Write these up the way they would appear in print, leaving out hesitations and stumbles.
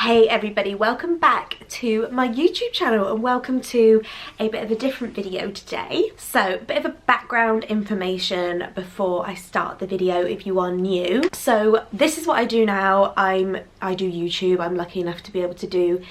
Hey everybody, welcome back to my YouTube channel and welcome to a bit of a different video today. So a bit of a background information before I start the video if you are new. So this is what I do now. I do YouTube. I'm lucky enough to be able to do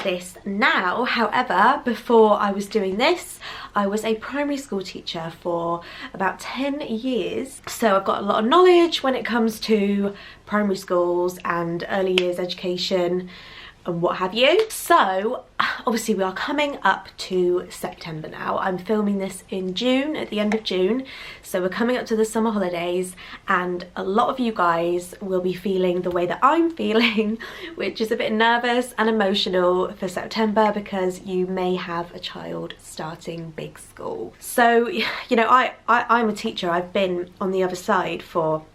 this now. However, before I was doing this, I was a primary school teacher for about 10 years. So I've got a lot of knowledge when it comes to primary schools and early years education and what have you. So obviously we are coming up to September now. I'm filming this in June, at the end of June. So we're coming up to the summer holidays and a lot of you guys will be feeling the way that I'm feeling, which is a bit nervous and emotional for September because you may have a child starting big school. So, you know, I'm a teacher. I've been on the other side for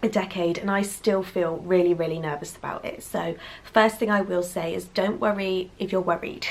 a decade and I still feel really nervous about it. So first thing I will say is don't worry if you're worried.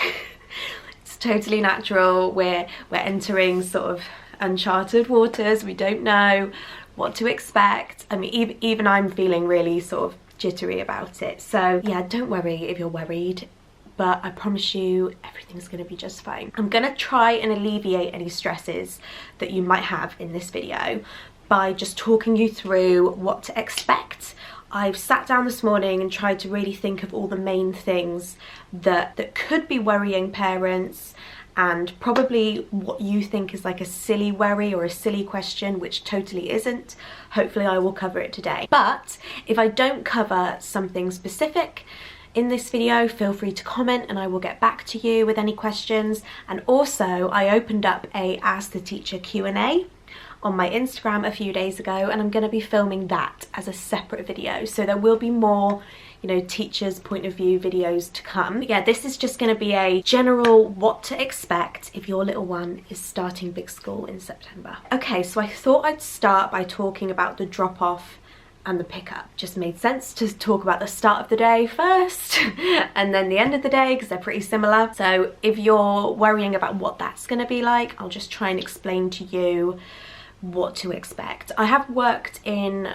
It's totally natural. We're entering sort of uncharted waters. We don't know what to expect. I mean, even I'm feeling really sort of jittery about it. So yeah, don't worry if you're worried, but I promise you everything's going to be just fine. I'm going to try and alleviate any stresses that you might have in this video by just talking you through what to expect. I've sat down this morning and tried to really think of all the main things that could be worrying parents, and probably what you think is like a silly worry or a silly question, which totally isn't. Hopefully I will cover it today. But if I don't cover something specific in this video, feel free to comment and I will get back to you with any questions. And also I opened up a Ask the Teacher Q&A on my Instagram a few days ago, and I'm going to be filming that as a separate video. So there will be more, you know, teachers' point of view videos to come. But yeah, this is just going to be a general what to expect if your little one is starting big school in September. Okay, so I thought I'd start by talking about the drop-off and the pickup. Just made sense to talk about the start of the day first and then the end of the day because they're pretty similar. So if you're worrying about what that's going to be like, I'll just try and explain to you what to expect. I have worked in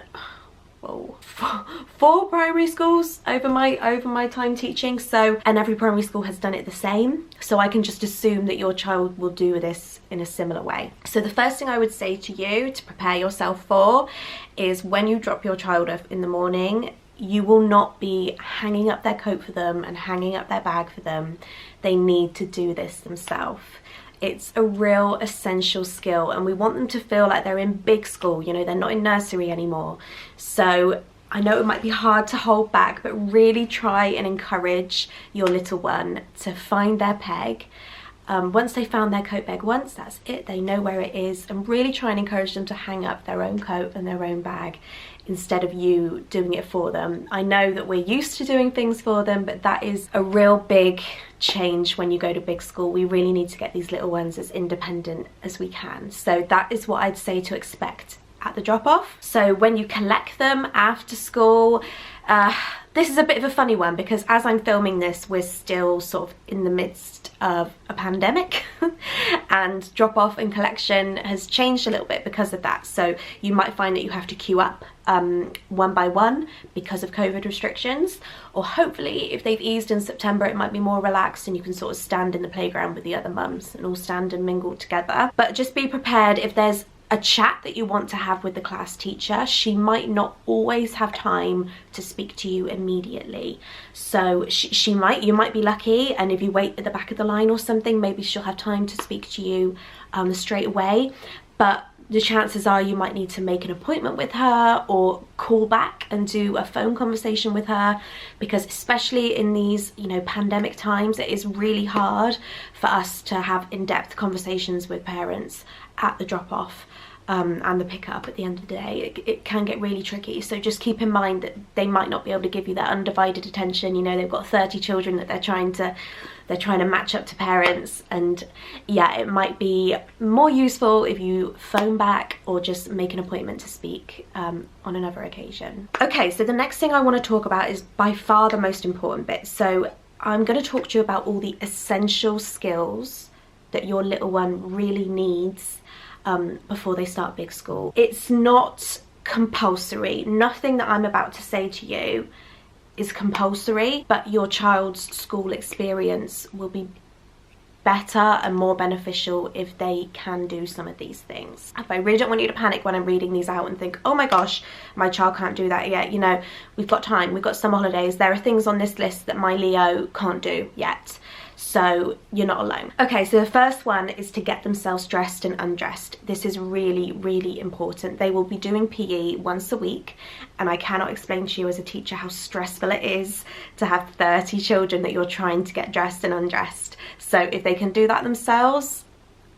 four primary schools over my time teaching, so, and every primary school has done it the same, so I can just assume that your child will do this in a similar way. So the first thing I would say to you to prepare yourself for is when you drop your child off in the morning, you will not be hanging up their coat for them and hanging up their bag for them. They need to do this themselves. It's a real essential skill and we want them to feel like they're in big school, you know, they're not in nursery anymore. So I know it might be hard to hold back, but really try and encourage your little one to find their peg. Once they found their coat peg once, that's it, they know where it is, and really try and encourage them to hang up their own coat and their own bag instead of you doing it for them. I know that we're used to doing things for them, but that is a real big change when you go to big school. We really need to get these little ones as independent as we can. So that is what I'd say to expect at the drop-off. So when you collect them after school, this is a bit of a funny one because as I'm filming this, we're still sort of in the midst of a pandemic and drop-off and collection has changed a little bit because of that. So you might find that you have to queue up one by one because of COVID restrictions, or hopefully if they've eased in September it might be more relaxed and you can sort of stand in the playground with the other mums and all stand and mingle together. But just be prepared if there's a chat that you want to have with the class teacher. She might not always have time to speak to you immediately, so you might be lucky, and if you wait at the back of the line or something, maybe she'll have time to speak to you straight away. But the chances are you might need to make an appointment with her or call back and do a phone conversation with her, because especially in these, you know, pandemic times, it is really hard for us to have in-depth conversations with parents at the drop-off and the pickup at the end of the day. It can get really tricky, so just keep in mind that they might not be able to give you that undivided attention. You know, they've got 30 children that they're trying to match up to parents, and yeah, it might be more useful if you phone back or just make an appointment to speak on another occasion. Okay, so the next thing I want to talk about is by far the most important bit. So I'm going to talk to you about all the essential skills that your little one really needs before they start big school. It's not compulsory. Nothing that I'm about to say to you is compulsory, but your child's school experience will be better and more beneficial if they can do some of these things. I really don't want you to panic when I'm reading these out and think, oh my gosh, my child can't do that yet. You know, we've got time, we've got summer holidays. There are things on this list that my Leo can't do yet. So you're not alone. Okay, so the first one is to get themselves dressed and undressed. This is really, really important. They will be doing PE once a week, and I cannot explain to you as a teacher how stressful it is to have 30 children that you're trying to get dressed and undressed. So if they can do that themselves,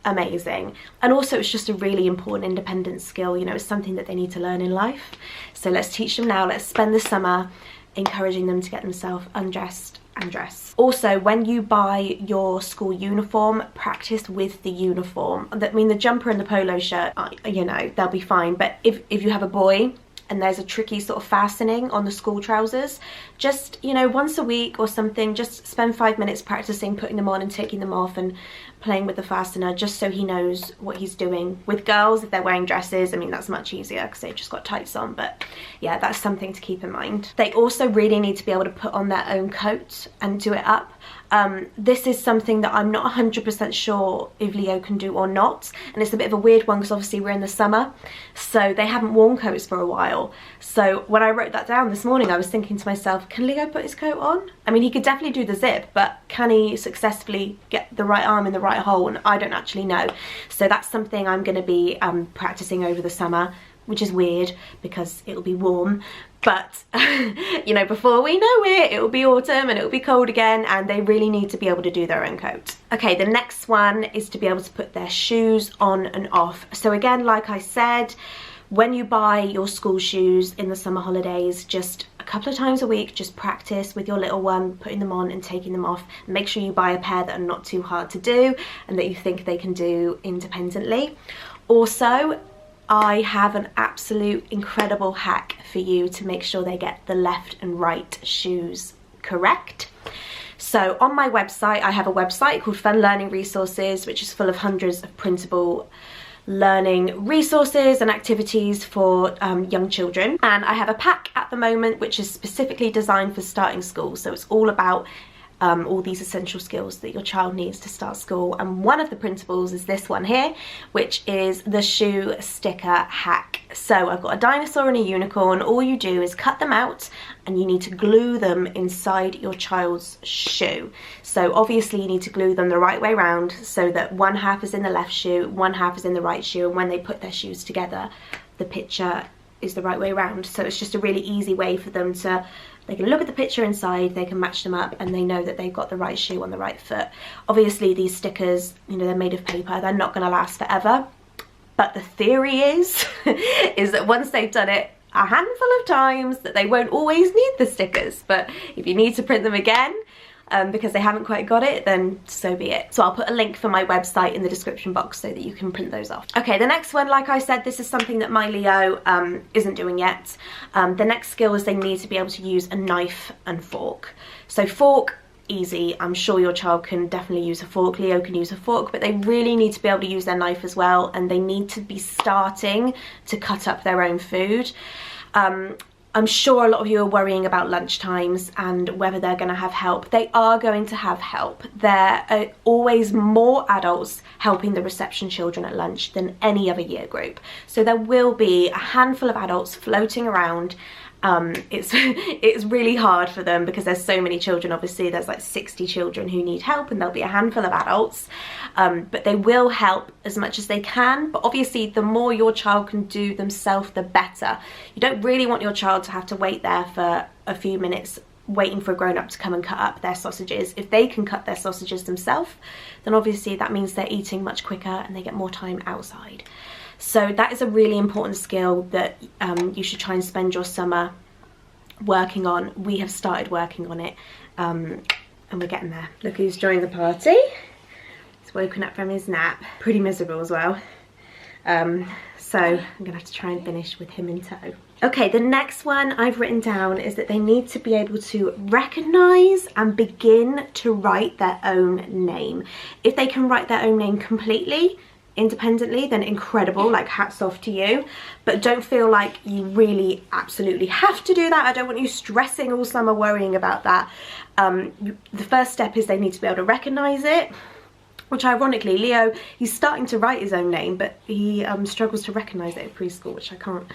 amazing. And also it's just a really important independent skill. You know, it's something that they need to learn in life. So let's teach them now. Let's spend the summer encouraging them to get themselves undressed and dress. Also, when you buy your school uniform, practice with the uniform. I mean, the jumper and the polo shirt, you know, they'll be fine. But if you have a boy and there's a tricky sort of fastening on the school trousers, just, you know, once a week or something, just spend 5 minutes practicing putting them on and taking them off and playing with the fastener, just so he knows what he's doing. With girls, if they're wearing dresses, I mean, that's much easier because they've just got tights on, but yeah, that's something to keep in mind. They also really need to be able to put on their own coat and do it up. This is something that I'm not 100% sure if Leo can do or not, and it's a bit of a weird one because obviously we're in the summer, so they haven't worn coats for a while. So when I wrote that down this morning, I was thinking to myself, can Leo put his coat on? I mean, he could definitely do the zip, but can he successfully get the right arm in the right hole? And I don't actually know. So that's something I'm going to be practicing over the summer, which is weird because it'll be warm. But, you know, before we know it, it'll be autumn and it'll be cold again, and they really need to be able to do their own coat. Okay, the next one is to be able to put their shoes on and off. So again, like I said, when you buy your school shoes in the summer holidays, just a couple of times a week, just practice with your little one, putting them on and taking them off. Make sure you buy a pair that are not too hard to do and that you think they can do independently. Also, I have an absolute incredible hack for you to make sure they get the left and right shoes correct. So on my website, I have a website called Fun Learning Resources, which is full of hundreds of printable learning resources and activities for young children. And I have a pack at the moment which is specifically designed for starting school. So it's all about all these essential skills that your child needs to start school, and one of the printables is this one here, which is the shoe sticker hack. So I've got a dinosaur and a unicorn. All you do is cut them out and you need to glue them inside your child's shoe. So obviously you need to glue them the right way around so that one half is in the left shoe, one half is in the right shoe, and when they put their shoes together, the picture is the right way around. So it's just a really easy way for them to, they can look at the picture inside, they can match them up, and they know that they've got the right shoe on the right foot. Obviously these stickers, you know, they're made of paper, they're not going to last forever, but the theory is is that once they've done it a handful of times, that they won't always need the stickers. But if you need to print them again because they haven't quite got it, then so be it. So I'll put a link for my website in the description box so that you can print those off. Okay, the next one, like I said, this is something that my Leo isn't doing yet. The next skill is they need to be able to use a knife and fork. So fork, easy. I'm sure your child can definitely use a fork. Leo can use a fork, but they really need to be able to use their knife as well, and they need to be starting to cut up their own food. I'm sure a lot of you are worrying about lunchtimes and whether they're going to have help. They are going to have help. There are always more adults helping the reception children at lunch than any other year group. So there will be a handful of adults floating around. It's really hard for them because there's so many children. Obviously there's like 60 children who need help, and there'll be a handful of adults, but they will help as much as they can. But obviously the more your child can do themselves, the better. You don't really want your child to have to wait there for a few minutes waiting for a grown-up to come and cut up their sausages. If they can cut their sausages themselves, then obviously that means they're eating much quicker and they get more time outside. So that is a really important skill that you should try and spend your summer working on. We have started working on it, and we're getting there. Look who's joined the party. He's woken up from his nap. Pretty miserable as well. So I'm gonna have to try and finish with him in tow. Okay, the next one I've written down is that they need to be able to recognize and begin to write their own name. If they can write their own name completely, independently, then incredible, like hats off to you. But don't feel like you really absolutely have to do that. I don't want you stressing all summer worrying about that. The first step is they need to be able to recognize it, which ironically, Leo, he's starting to write his own name, but he struggles to recognize it at preschool, which I can't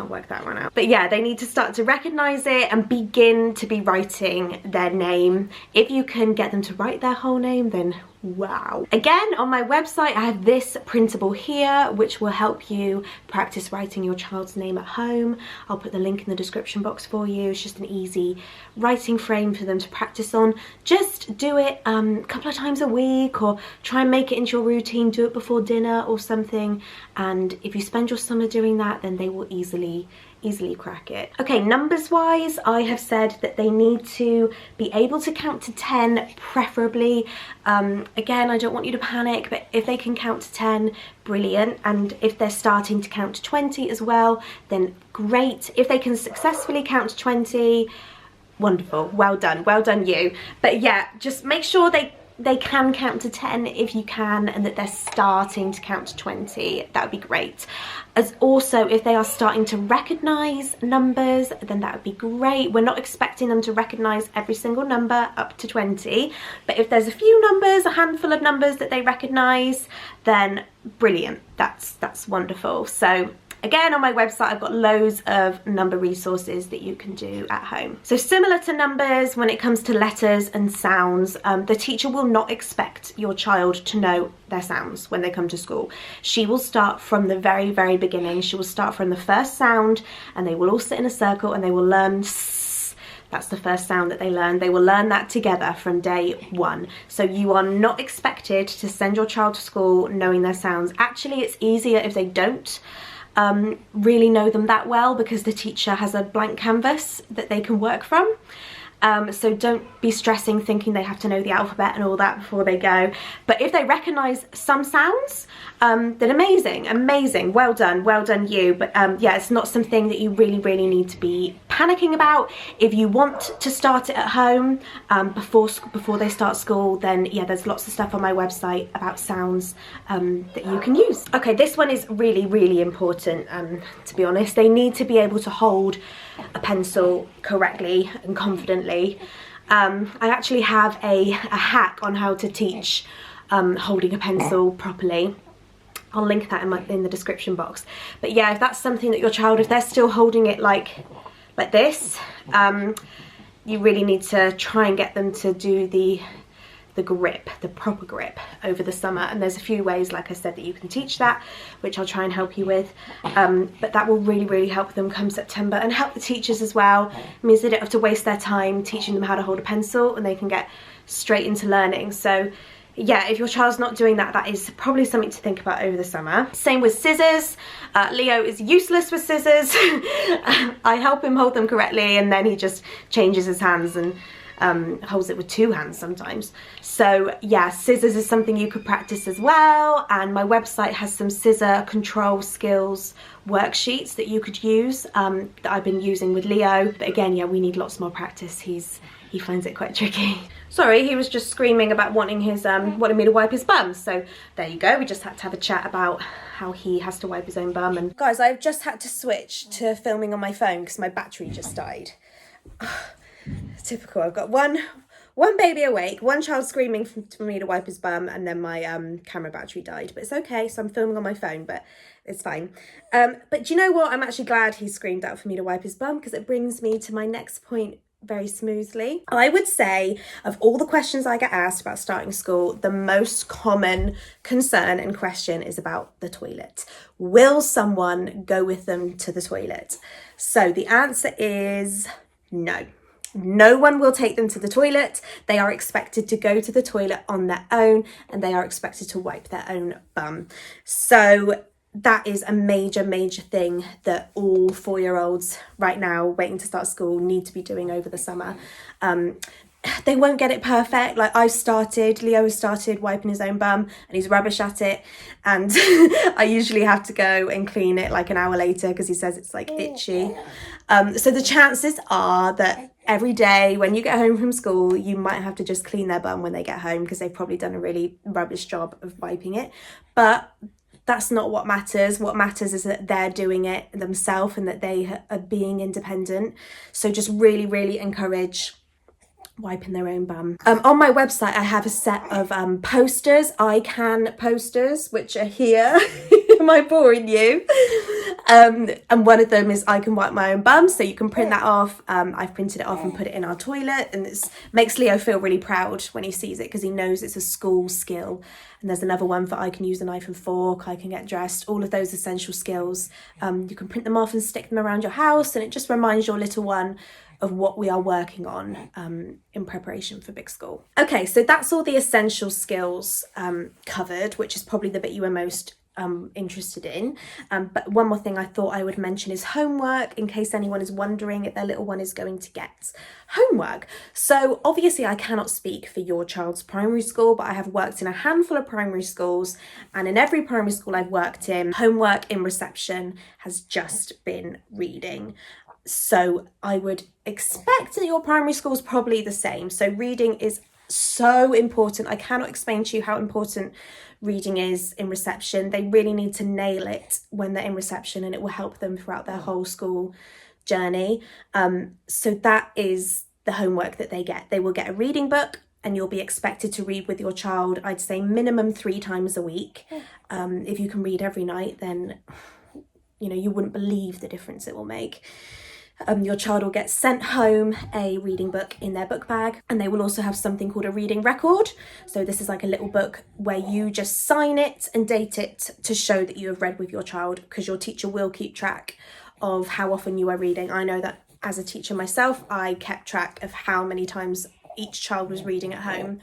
work that one out. But yeah, they need to start to recognize it and begin to be writing their name. If you can get them to write their whole name, then wow. Again, on my website, I have this printable here, which will help you practice writing your child's name at home. I'll put the link in the description box for you. It's just an easy writing frame for them to practice on. Just do it a couple of times a week, or try and make it into your routine. Do it before dinner or something. And if you spend your summer doing that, then they will easily crack it. Okay, numbers wise, I have said that they need to be able to count to 10, preferably. Again, I don't want you to panic, but if they can count to 10, brilliant. And if they're starting to count to 20 as well, then great. If they can successfully count to 20, wonderful, well done you. But yeah, just make sure they can count to 10 if you can, and that they're starting to count to 20. That would be great. As also, if they are starting to recognize numbers, then that would be great. We're not expecting them to recognize every single number up to 20, but if there's a few numbers, a handful of numbers that they recognize, then brilliant. That's wonderful. So again, on my website, I've got loads of number resources that you can do at home. So similar to numbers, when it comes to letters and sounds, the teacher will not expect your child to know their sounds when they come to school. She will start from the very, very beginning. She will start from the first sound, and they will all sit in a circle and they will learn S. That's the first sound that they learn. They will learn that together from day one. So you are not expected to send your child to school knowing their sounds. Actually, it's easier if they don't really know them that well, because the teacher has a blank canvas that they can work from. So don't be stressing thinking they have to know the alphabet and all that before they go. But if they recognise some sounds, then amazing, well done you. But yeah, it's not something that you really need to be panicking about. If you want to start it at home before they start school, then yeah, there's lots of stuff on my website about sounds that you can use. Okay, this one is really important, to be honest. They need to be able to hold a pencil correctly and confidently. I actually have a hack on how to teach holding a pencil properly. I'll link that in the description box. But yeah, if that's something that your child, if they're still holding it like this, you really need to try and get them to do the grip, the proper grip over the summer. And there's a few ways, like I said, that you can teach that, which I'll try and help you with. But that will really help them come September, and help the teachers as well. It means they don't have to waste their time teaching them how to hold a pencil, and they can get straight into learning. So yeah, if your child's not doing that, that is probably something to think about over the summer. Same with scissors. Leo is useless with scissors. I help him hold them correctly, and then he just changes his hands and holds it with two hands sometimes. So yeah, scissors is something you could practice as well, and my website has some scissor control skills worksheets that you could use, that I've been using with Leo. But again, yeah, we need lots more practice. He finds it quite tricky. Sorry, he was just screaming about wanting me to wipe his bum. So there you go, we just had to have a chat about how he has to wipe his own bum. And guys, I've just had to switch to filming on my phone because my battery just died. Typical. I've got one baby awake, one child screaming for me to wipe his bum, and then my camera battery died. But it's okay, so I'm filming on my phone, but it's fine. But do you know what? I'm actually glad he screamed out for me to wipe his bum, because it brings me to my next point very smoothly. I would say, of all the questions I get asked about starting school, the most common concern and question is about the toilet. Will someone go with them to the toilet? So the answer is no. No one will take them to the toilet. They are expected to go to the toilet on their own, and they are expected to wipe their own bum. So that is a major thing that all 4-year-olds right now waiting to start school need to be doing over the summer. They won't get it perfect. Like Leo has started wiping his own bum, and he's rubbish at it, and I usually have to go and clean it like an hour later because he says it's like itchy. So the chances are that every day when you get home from school, you might have to just clean their bum when they get home because they've probably done a really rubbish job of wiping it. But that's not what matters. What matters is that they're doing it themselves and that they are being independent. So just really, really encourage wiping their own bum. On my website, I have a set of posters, I can posters, which are here. Am I boring you? And one of them is I can wipe my own bum, so you can print that off. I've printed it off and put it in our toilet, and it makes Leo feel really proud when he sees it because he knows it's a school skill. And there's another one for I can use a knife and fork, I can get dressed, all of those essential skills. You can print them off and stick them around your house, and it just reminds your little one of what we are working on in preparation for big school. Okay, so that's all the essential skills covered, which is probably the bit you were most interested in. But one more thing I thought I would mention is homework, in case anyone is wondering if their little one is going to get homework. So obviously I cannot speak for your child's primary school, but I have worked in a handful of primary schools, and in every primary school I've worked in, homework in reception has just been reading. So I would expect that your primary school is probably the same. So reading is so important. I cannot explain to you how important reading is in reception. They really need to nail it when they're in reception, and it will help them throughout their whole school journey. So that is the homework that they get. They will get a reading book, and you'll be expected to read with your child, I'd say minimum 3 times a week. If you can read every night, then you wouldn't believe the difference it will make. Your child will get sent home a reading book in their book bag, and they will also have something called a reading record. So this is like a little book where you just sign it and date it to show that you have read with your child, because your teacher will keep track of how often you are reading. I know that as a teacher myself, I kept track of how many times each child was reading at home,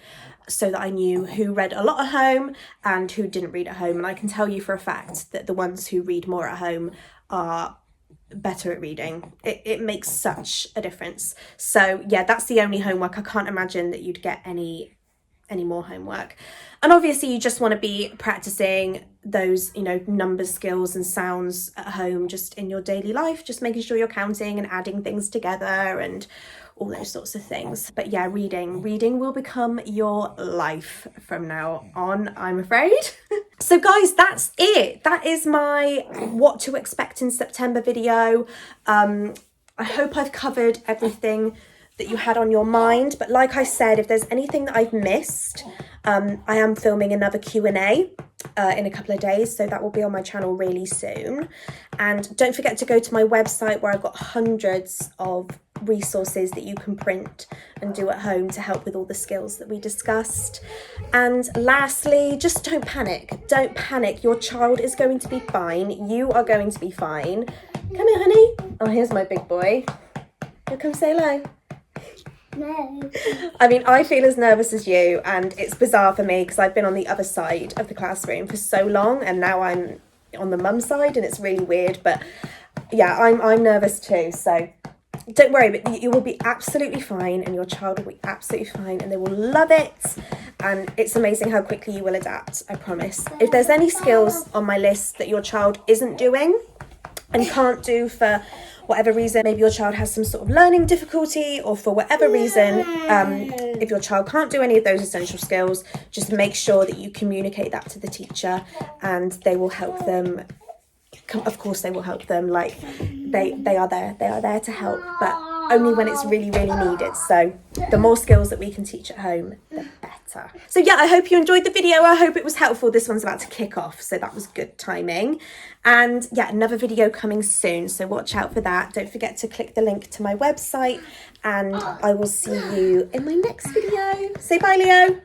so that I knew who read a lot at home and who didn't read at home. And I can tell you for a fact that the ones who read more at home are better at reading. It makes such a difference. So yeah, that's the only homework. I can't imagine that you'd get any more homework. And obviously you just want to be practicing those numbers, skills and sounds at home, just in your daily life, just making sure you're counting and adding things together and all those sorts of things. But yeah, reading will become your life from now on, I'm afraid. So guys, that's it. That is my what to expect in September video. I hope I've covered everything that you had on your mind, but like I said, if there's anything that I've missed, I am filming another Q&A in a couple of days, so that will be on my channel really soon. And don't forget to go to my website, where I've got hundreds of resources that you can print and do at home to help with all the skills that we discussed. And lastly, just don't panic. Your child is going to be fine. You are going to be fine. Come here, honey. Oh, here's my big boy. You'll come say hello. No. I mean, I feel as nervous as you, and it's bizarre for me because I've been on the other side of the classroom for so long, and now I'm on the mum side, and it's really weird. But yeah, I'm nervous too. So don't worry, but you will be absolutely fine, and your child will be absolutely fine, and they will love it. And it's amazing how quickly you will adapt, I promise. If there's any skills on my list that your child isn't doing and can't do for whatever reason, maybe your child has some sort of learning difficulty, or for whatever reason, if your child can't do any of those essential skills, just make sure that you communicate that to the teacher, and they will help them. Of course they will help them, like they are there to help, but only when it's really, really needed. So the more skills that we can teach at home, the better. So yeah, I hope you enjoyed the video. I hope it was helpful. This one's about to kick off, so that was good timing. And yeah, another video coming soon, so watch out for that. Don't forget to click the link to my website, and I will see you in my next video. Say bye, Leo.